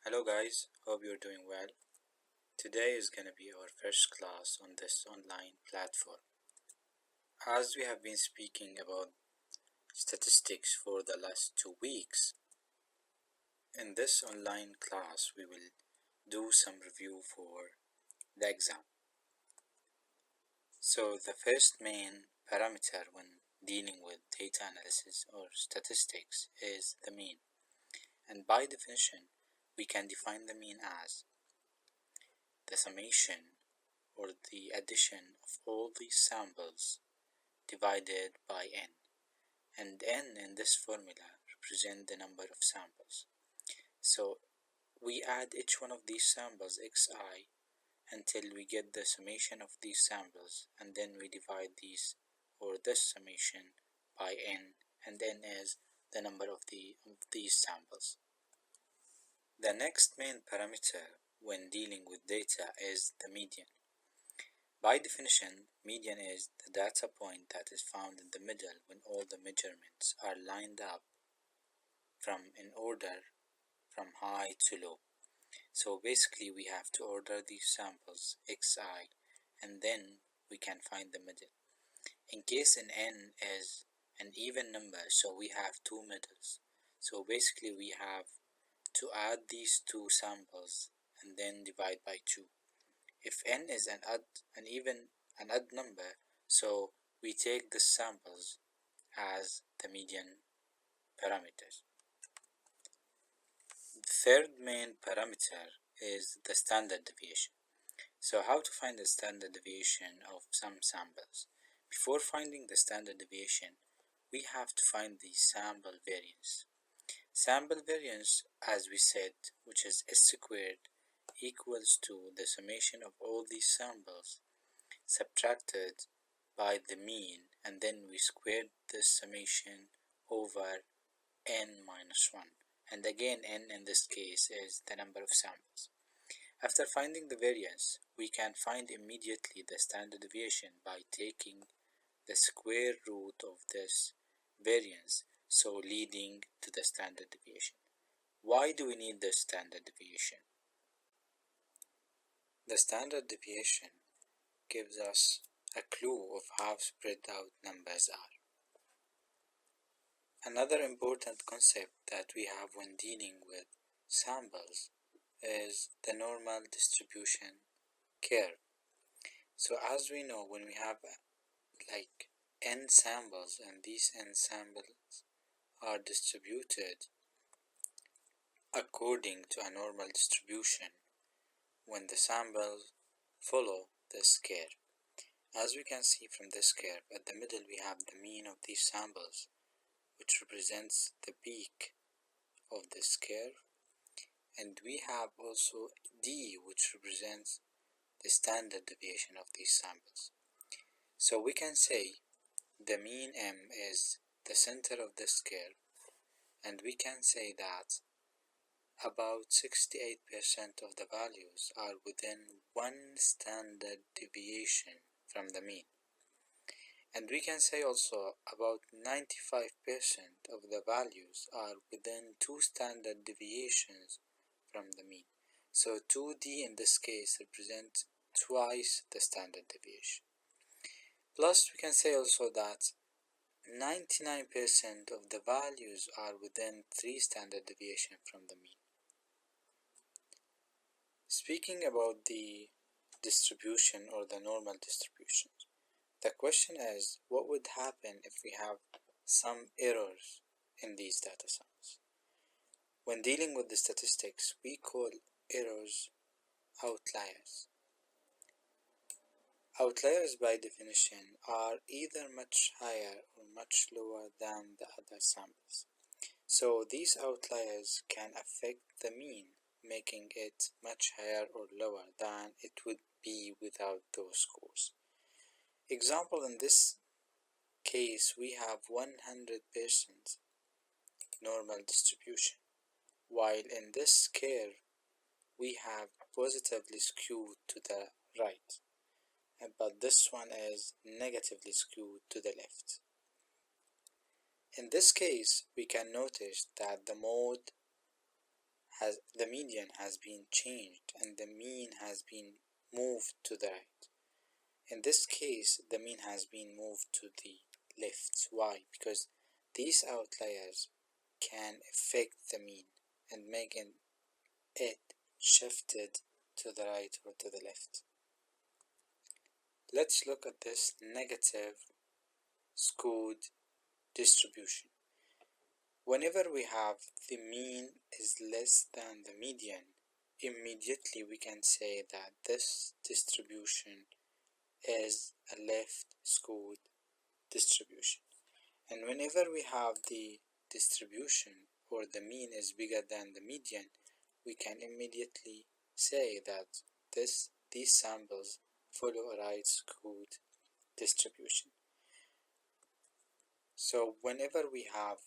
Hello guys, hope you're doing well. Today is gonna be our first class on this online platform. As we have been speaking about statistics for the last 2 weeks, in this online class we will do some review for the exam. So the first main parameter when dealing with data analysis or statistics is the mean. And by definition, we can define the mean as the summation or the addition of all these samples divided by n, and n in this formula represent the number of samples. So we add each one of these samples xi until we get the summation of these samples, and then we divide these or this summation by n, and n is the number of these samples. The next main parameter when dealing with data is the median. By definition, median is the data point that is found in the middle when all the measurements are lined up in order from high to low. So basically we have to order these samples xi and then we can find the middle. In case n is an even number, so we have two middles. So basically we have to add these two samples and then divide by 2. If n is an odd number, so we take the samples as the median parameters. The third main parameter is the standard deviation. So how to find the standard deviation of some samples? Before finding the standard deviation, we have to find the sample variance. Sample variance, as we said, which is s squared, equals to the summation of all these samples subtracted by the mean, and then we squared this summation over n minus 1, and again n in this case is the number of samples. After finding the variance, we can find immediately the standard deviation by taking the square root of this variance, so leading to the standard deviation. Why do we need the standard deviation? The standard deviation gives us a clue of how spread out numbers are. Another important concept that we have when dealing with samples is the normal distribution curve. So as we know, when we have like n samples and these n samples are distributed according to a normal distribution, when the samples follow this curve. As we can see from this curve, at the middle we have the mean of these samples, which represents the peak of this curve, and we have also d, which represents the standard deviation of these samples. So we can say the mean m is the center of this curve, and we can say that about 68% of the values are within one standard deviation from the mean. And we can say also about 95% of the values are within two standard deviations from the mean. So 2d in this case represents twice the standard deviation. Plus we can say also that 99% of the values are within 3 standard deviation from the mean. Speaking about the distribution or the normal distributions, the question is, what would happen if we have some errors in these data sets? When dealing with the statistics, we call errors outliers. Outliers by definition are either much higher or much lower than the other samples. So these outliers can affect the mean, making it much higher or lower than it would be without those scores. Example, in this case we have 100% normal distribution, while in this curve we have positively skewed to the right, but this one is negatively skewed to the left. In this case we can notice that the mode the median has been changed and the mean has been moved to the right. In this case, the mean has been moved to the left. Why? Because these outliers can affect the mean and making it shifted to the right or to the left. Let's look at this negative skewed distribution. Whenever we have the mean is less than the median, immediately we can say that this distribution is a left skewed distribution. And whenever we have the distribution or the mean is bigger than the median, we can immediately say that these samples follow a right skewed distribution. So whenever we have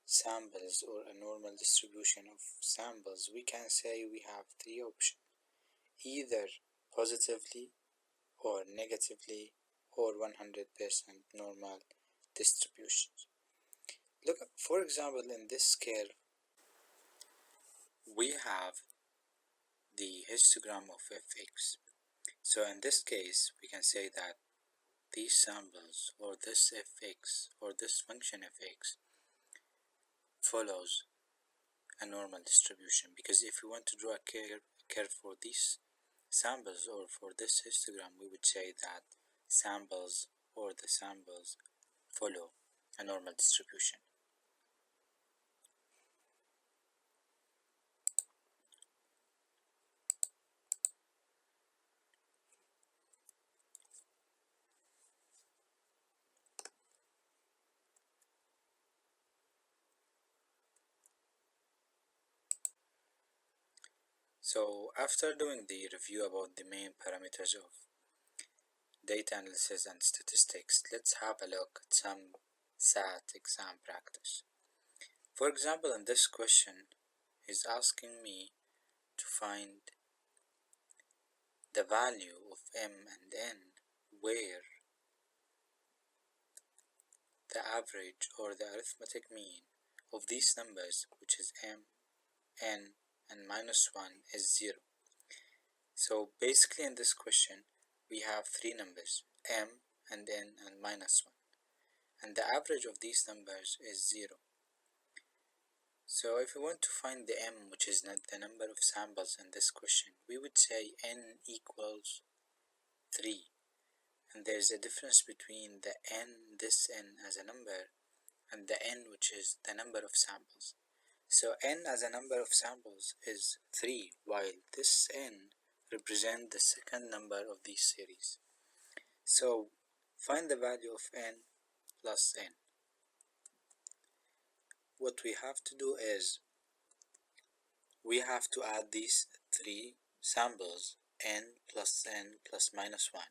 samples or a normal distribution of samples, we can say we have three options: either positively or negatively or 100% normal distributions. Look, for example, in this curve, we have the histogram of fx. So in this case, we can say that these samples or this fx or this function fx follows a normal distribution, because if we want to draw a curve for these samples or for this histogram, we would say that samples or the samples follow a normal distribution. So after doing the review about the main parameters of data analysis and statistics, let's have a look at some SAT exam practice. For example, in this question, is asking me to find the value of m and n where the average or the arithmetic mean of these numbers, which is m, n, and minus 1, is 0. So basically in this question, we have three numbers, m and n and minus 1, and the average of these numbers is 0. So if we want to find the m, which is not the number of samples in this question, we would say n equals 3. And there's a difference between the n, this n as a number, and the n, which is the number of samples. So n as a number of samples is 3, while this n represents the second number of this series. So find the value of n plus n. What we have to do is we have to add these three samples, n plus minus 1,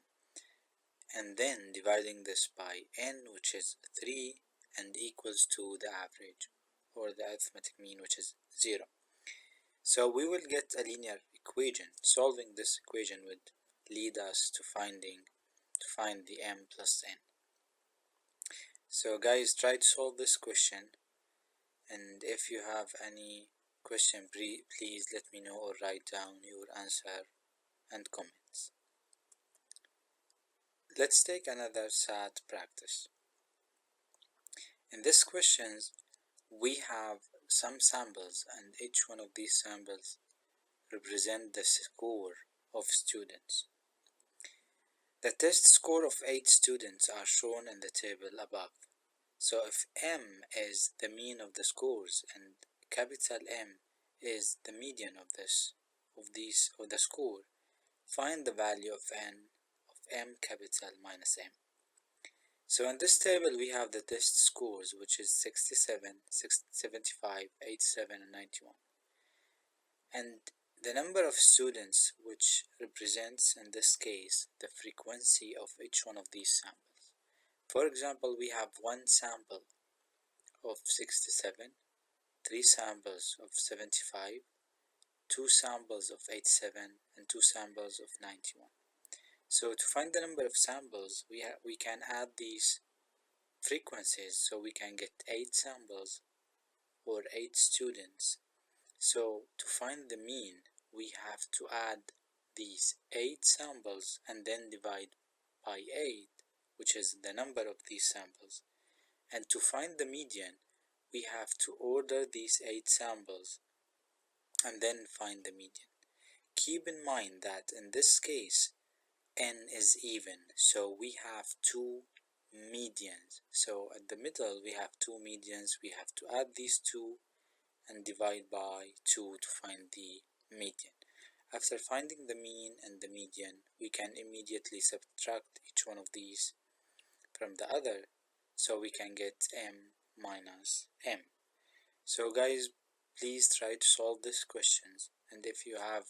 and then dividing this by n, which is 3, and equals to the average or the arithmetic mean, which is 0. So we will get a linear equation. Solving this equation would lead us to find the m plus n. So guys, try to solve this question, and if you have any question, please let me know or write down your answer and comments. Let's take another SAT practice. In this questions, we have some samples, and each one of these samples represent the score of students. The test score of 8 students are shown in the table above. So if m is the mean of the scores and capital M is the median of the score, find the value of n of m capital minus m. So in this table we have the test scores, which is 67, 75, 87, and 91. And the number of students, which represents in this case the frequency of each one of these samples. For example, we have one sample of 67, 3 samples of 75, 2 samples of 87, and 2 samples of 91. So to find the number of samples, we can add these frequencies, so we can get 8 samples or 8 students. So to find the mean, we have to add these 8 samples and then divide by 8, which is the number of these samples. And to find the median, we have to order these 8 samples and then find the median. Keep in mind that in this case, n is even, so we have 2 medians. So at the middle we have 2 medians, we have to add these 2 and divide by 2 to find the median. After finding the mean and the median, we can immediately subtract each one of these from the other, so we can get m minus m. So guys, please try to solve these questions, and if you have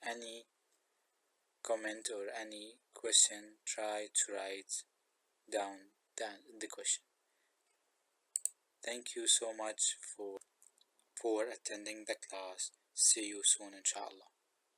any comment or any question, try to write down the question. Thank you so much for attending the class. See you soon, inshallah.